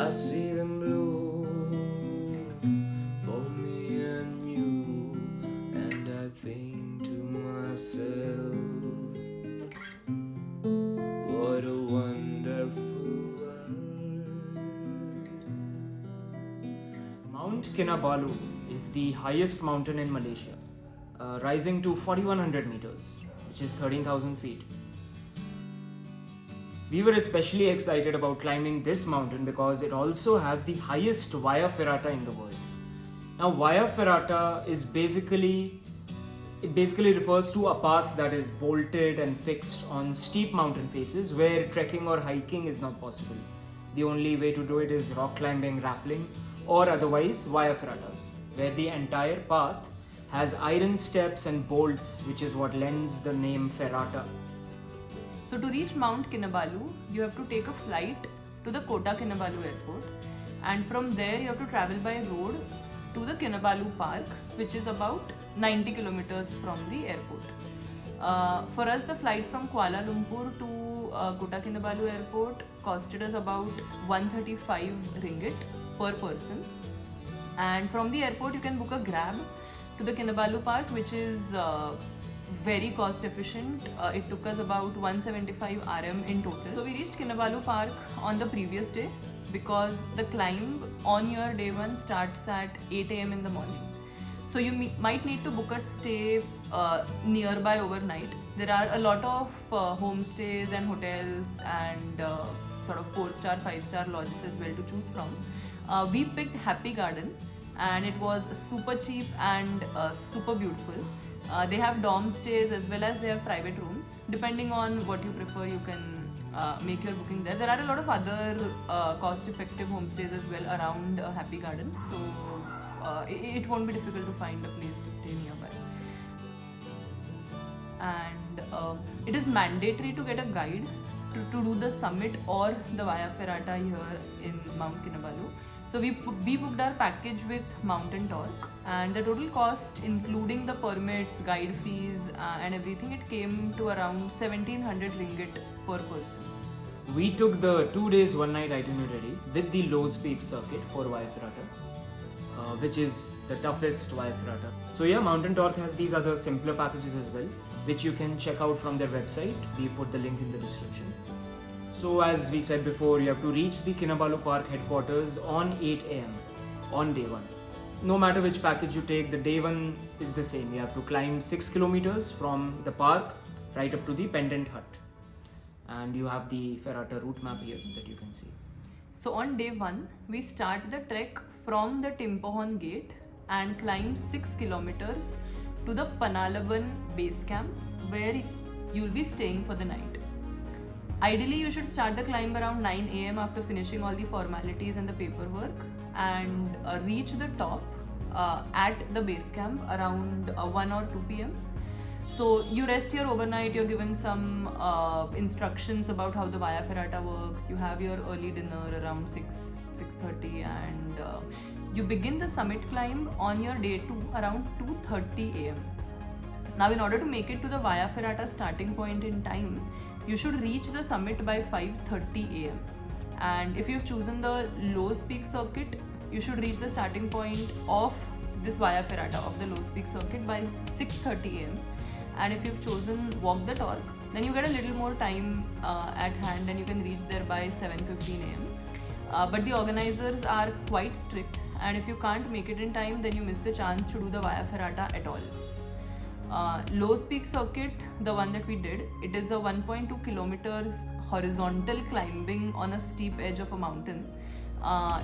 I see them bloom for me and you, and I think to myself, what a wonderful world. Mount Kinabalu is the highest mountain in Malaysia, rising to 4100 meters, which is 13,000 feet. We were especially excited about climbing this mountain because it also has the highest Via Ferrata in the world. Now, Via Ferrata is basically refers to a path that is bolted and fixed on steep mountain faces where trekking or hiking is not possible. The only way to do it is rock climbing, rappelling, or otherwise Via Ferratas, where the entire path has iron steps and bolts, which is what lends the name Ferrata. So to reach Mount Kinabalu, you have to take a flight to the Kota Kinabalu airport, and from there you have to travel by road to the Kinabalu Park, which is about 90 kilometers from the airport. For us, the flight from Kuala Lumpur to Kota Kinabalu airport costed us about 135 ringgit per person, and from the airport you can book a grab to the Kinabalu Park, which is very cost efficient. It took us about 175 RM in total. So we reached Kinabalu Park on the previous day because the climb on your day one starts at 8 AM in the morning. So you might need to book a stay nearby overnight. There are a lot of homestays and hotels and sort of 4-star, 5-star lodges as well to choose from. We picked Happy Garden, and it was super cheap and super beautiful. They have dorm stays as well as they have private rooms. Depending on what you prefer, you can make your booking there. There are a lot of other cost-effective homestays as well around Happy Garden, so it won't be difficult to find a place to stay nearby. And it is mandatory to get a guide to do the summit or the Via Ferrata here in Mount Kinabalu. So we booked our package with Mountain Torq, and the total cost, including the permits, guide fees and everything, it came to around 1700 ringgit per person. We took the 2 days 1 night itinerary with the Lowe's Peak circuit for Via Ferrata, which is the toughest Via Ferrata. So yeah, Mountain Torq has these other simpler packages as well, which you can check out from their website. We put the link in the description. So as we said before, you have to reach the Kinabalu Park headquarters on 8 AM on day 1. No matter which package you take, the day 1 is the same. You have to climb 6 kilometers from the park right up to the pendant hut. And you have the Ferrata route map here that you can see. So on day 1, we start the trek from the Timpohon gate and climb 6 kilometers to the Panalaban base camp, where you'll be staying for the night. Ideally, you should start the climb around 9 AM after finishing all the formalities and the paperwork, and reach the top at the base camp around 1 or 2 PM. So you rest here overnight, you're given some instructions about how the Via Ferrata works, you have your early dinner around 6:30, and you begin the summit climb on your day 2 around 2:30 AM. Now, in order to make it to the Via Ferrata starting point in time, you should reach the summit by 5:30 AM. And if you've chosen the Lowe's Peak circuit, you should reach the starting point of this Via Ferrata of the Lowe's Peak circuit by 6:30 AM. And if you've chosen Walk the Torq, then you get a little more time at hand and you can reach there by 7:15 AM. But the organizers are quite strict, and if you can't make it in time, then you miss the chance to do the Via Ferrata at all. Lowe's Peak circuit, the one that we did, it is a 1.2 kilometers horizontal climbing on a steep edge of a mountain.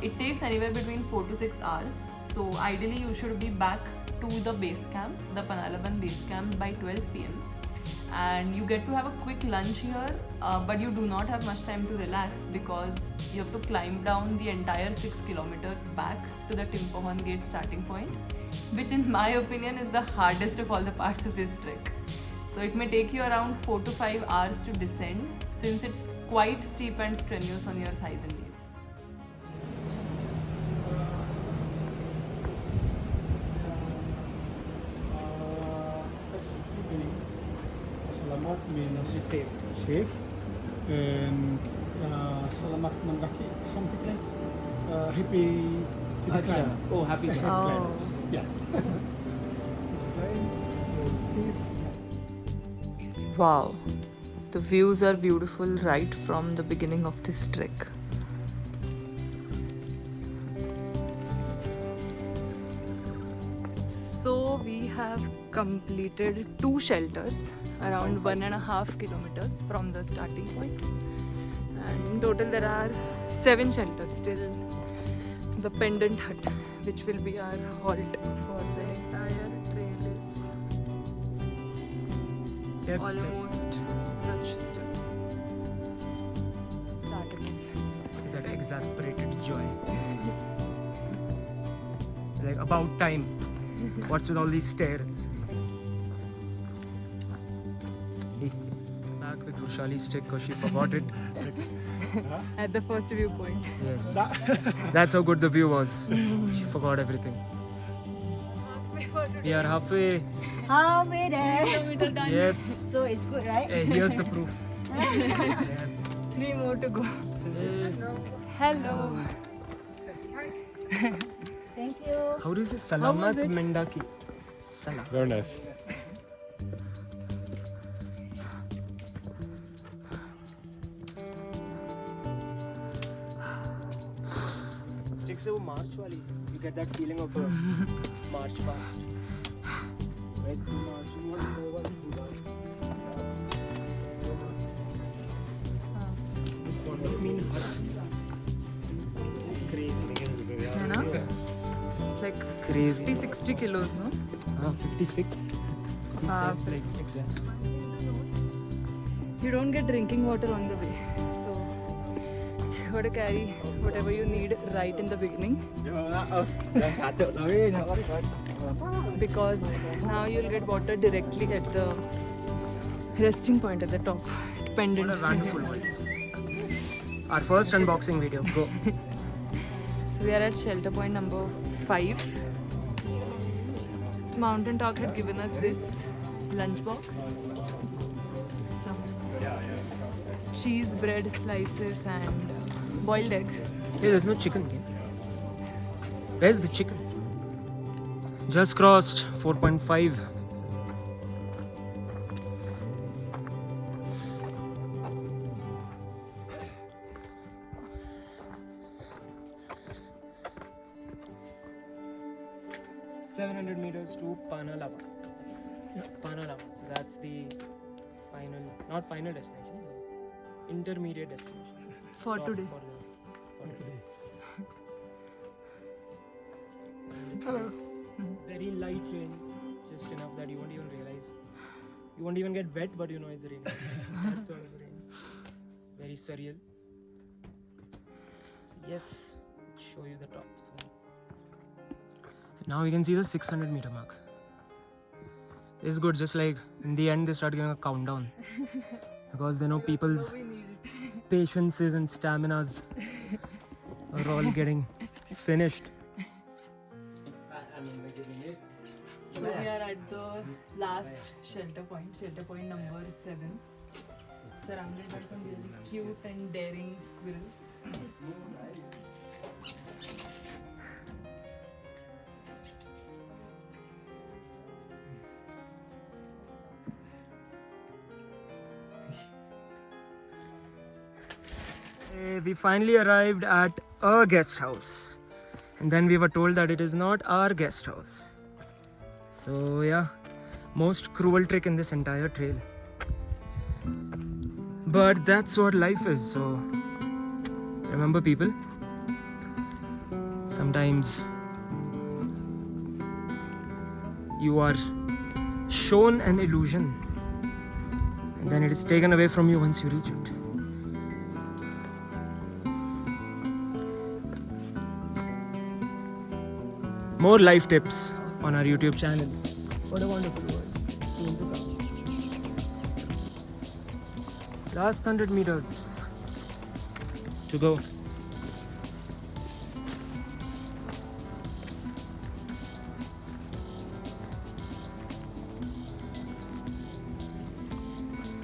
It takes anywhere between 4 to 6 hours. So ideally you should be back to the base camp, the Panalaban base camp, by 12 PM. And you get to have a quick lunch here, but you do not have much time to relax because you have to climb down the entire 6 kilometers back to the Timpohon gate starting point, which in my opinion is the hardest of all the parts of this trek. So it may take you around 4 to 5 hours to descend, since it's quite steep and strenuous on your thighs and knees. Selamat means Safe. safe, and selamat mendaki, something like happy climb. Oh, happy. Oh. Yeah. Wow, the views are beautiful right from the beginning of this trek. So we have completed 2 shelters around 1.5 kilometers from the starting point, and in total there are 7 shelters till the pendant hut, which will be our halt for the entire trail. Is almost such steps. That exasperated joy. Like, about time. What's with all these stairs? Back with Rushali's stick because she forgot it. At the first viewpoint. Yes. That's how good the view was. She forgot everything. We are halfway. Halfway there. Kilometer done. Yes. So it's good, right? Here's the proof. 3 more to go. Hello. Thank you. How is it? was Salamat it? Mendaki. Salam. Very nice. Stick se wo march wali. You get that feeling of a march past. Let's go marching one over. This mean it's crazy. You know? It's like Crazy. 50-60 kilos, no? 56. Like, exactly. You don't get drinking water on the way, so you gotta carry whatever you need right in the beginning, because now you'll get water directly at the resting point at the top. Pendant. What a wonderful one. Our first unboxing video. Go. So we are at shelter point number 5. Mountain Torq had given us this lunchbox. Some cheese, bread slices and boiled egg. Hey, there's no chicken here. Where's the chicken? Just crossed 4.5. To Panalava. Panalava. So that's the final, not final destination, but intermediate destination. For Stop today. For today. Hello. Very light rains, just enough that you won't even realize. You won't even get wet, but you know it's raining. That sort of rain. Very surreal. So yes, show you the top. So now we can see the 600 meter mark. This is good, just like in the end they start giving a countdown because they know people's patiences and staminas are all getting finished. So we are at the last shelter point number 7, surrounded by some really cute and daring squirrels. We finally arrived at a guest house, and then we were told that it is not our guest house. So yeah, most cruel trick in this entire trail. But that's what life is. So remember, people, sometimes you are shown an illusion and then it is taken away from you once you reach it. More life tips on our YouTube channel. What a wonderful world. Soon to come. Last 100 meters to go.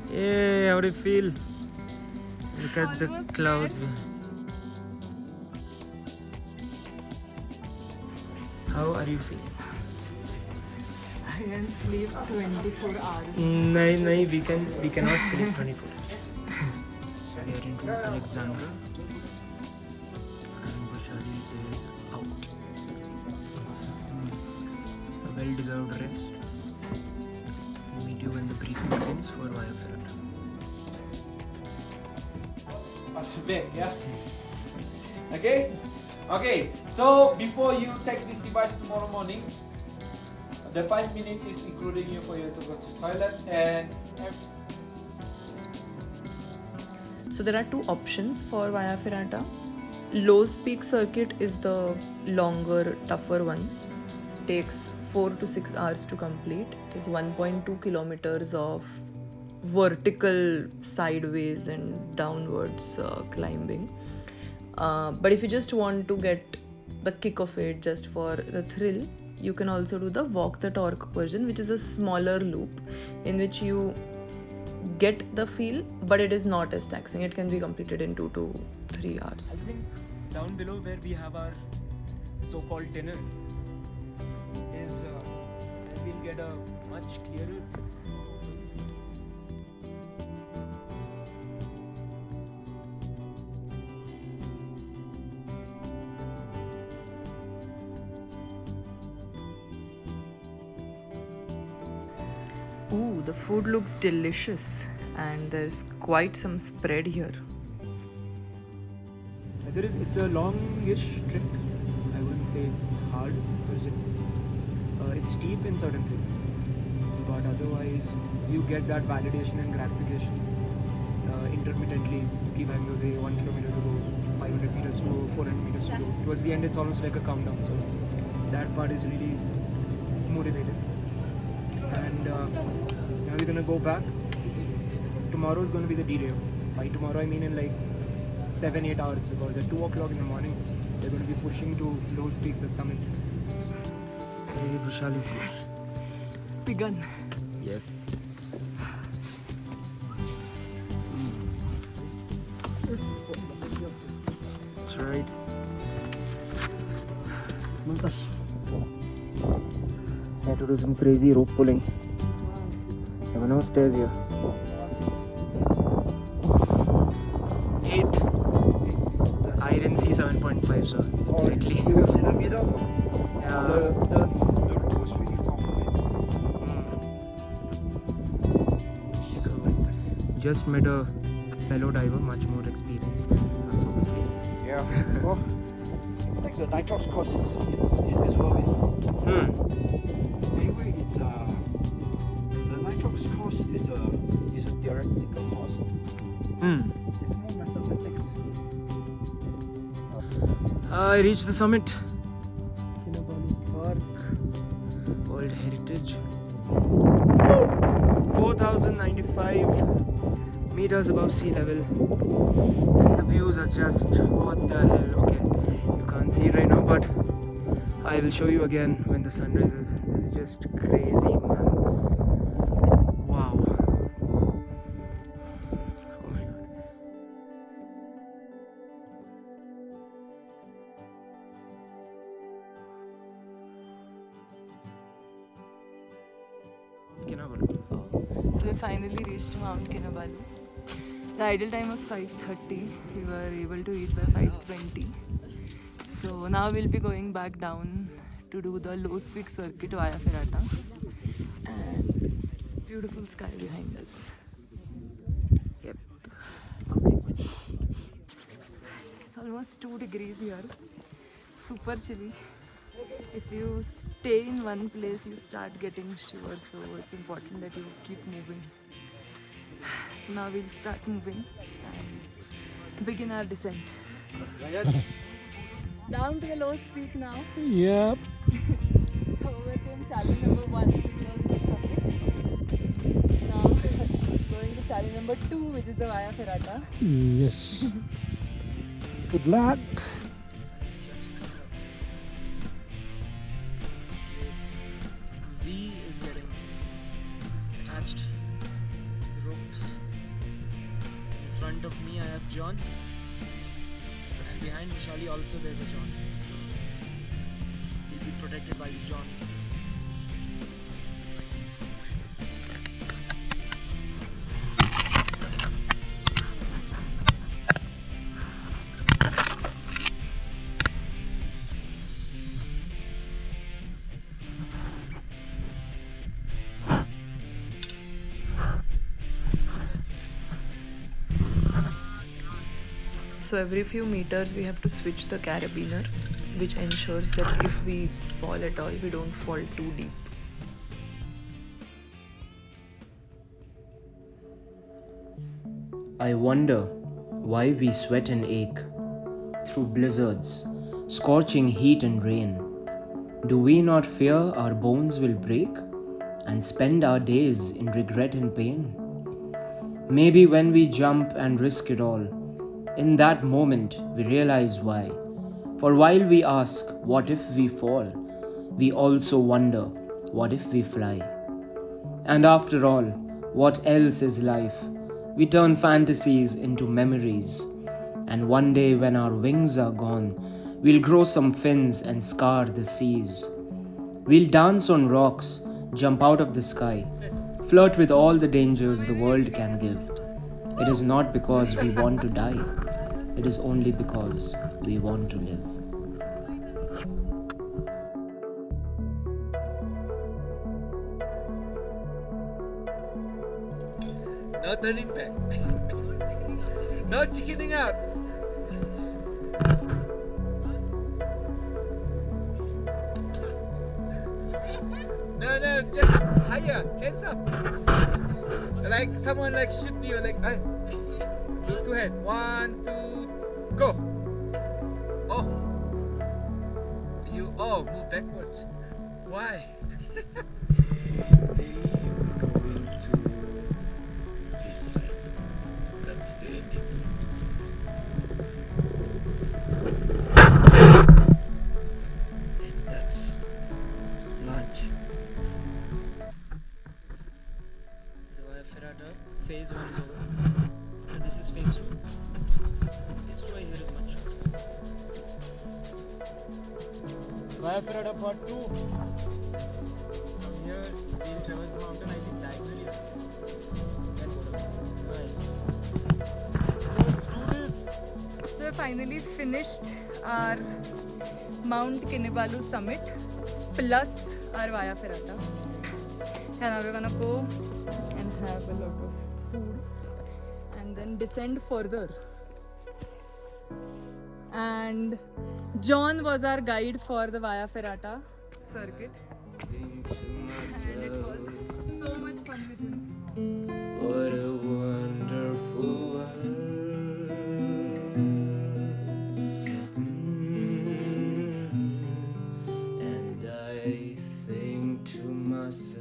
Hey, how do you feel? Look at the Almost clouds. there. How are you feeling? I can sleep 24 hours. No, we cannot sleep 24. So we are into Alexandra and Vaishali is out. A well-deserved rest. Meet you when the briefing begins for Via Ferrata. Yeah. Okay. So before you take this device tomorrow morning, the 5 minutes is including you for you to go to toilet and. So there are two options for Via Ferrata. Lowe's Peak circuit is the longer, tougher one. Takes 4 to 6 hours to complete. It is 1.2 kilometers of vertical sideways and downwards climbing. But if you just want to get the kick of it, just for the thrill, you can also do the Walk the Torq version, which is a smaller loop in which you get the feel, but it is not as taxing. It can be completed in 2 to 3 hours. I think down below where we have our so-called dinner is we'll get a much clearer. Ooh, the food looks delicious and there's quite some spread here. It's a longish trek. I wouldn't say it's hard because it's steep in certain places, but otherwise you get that validation and gratification intermittently. You keep having those 1 kilometer to go, 500 meters to go, 400 meters to go. Towards the end it's almost like a countdown, so that part is really motivated. And now we're gonna go back. Tomorrow is gonna be the D-Day. By tomorrow I mean in like 7-8 hours, because at 2 o'clock in the morning they're going to be pushing to Lowe's Peak, the summit. Hey, Vishal is here. Begun. Yes. That's right. Had to do some crazy rope pulling. There were no stairs here. 8. I didn't see 7.5, so directly. In the middle, Yeah. the rope was really far from it. So, just met a fellow diver, much more experienced than us, obviously. Yeah. Well, I think the nitrox course is worth it. Anyway, it's the nitrox course is a theoretical course. It's more mathematics. I reached the summit. Kinabalu Park, World Heritage. 4,095 meters above sea level. And the views are just, what the hell. Okay, you can't see it right now, but I will show you again when the sun rises. It's just crazy, man. Wow. Oh my god. Kinabalu. So we finally reached Mount Kinabalu. The ideal time was 5:30. We were able to reach by 5:20. So now we'll be going back down to do the Lowe's Peak circuit via Ferrata. And it's beautiful sky behind us. Yep. It's almost 2 degrees here. Super chilly. If you stay in one place, you start getting shivers, so it's important that you keep moving. So now we'll start moving and begin our descent. Down to the Lowe's Peak now. Yep. Overcame challenge number 1, which was the summit. Now going to challenge number 2, which is the Via Ferrata. Yes. Good luck. V is getting attached to the ropes in front of of me I have John, and behind Vishali also there's a John, so we'll be protected by the Johns. So every few meters we have to switch the carabiner, which ensures that if we fall at all, we don't fall too deep. I wonder why we sweat and ache through blizzards, scorching heat and rain. Do we not fear our bones will break and spend our days in regret and pain? Maybe when we jump and risk it all, in that moment we realize why. For while we ask, what if we fall, we also wonder, what if we fly? And after all, what else is life? We turn fantasies into memories. And one day when our wings are gone, we'll grow some fins and scar the seas. We'll dance on rocks, jump out of the sky, flirt with all the dangers the world can give. It is not because we want to die, it is only because we want to live. No turning back. No chickening out. No, just higher, hands up. Like someone like shoot you, like do two hand. 1, 2, go. Oh, move backwards. Why? That's the ending. And that's lunch. The Via Ferrata phase 1 is over. So this is phase 2. Phase 2 here is much shorter. Via Ferrata part 2. From here we'll traverse the mountain, I think diagonally or something. Then go down. Nice. Let's do this! So we finally finished our Mount Kinabalu summit plus our Via Ferrata. And now we're gonna go and have a lot of food and then descend further. And John was our guide for the Via Ferrata circuit. And it was so much fun with him. What a wonderful world. And I think to myself,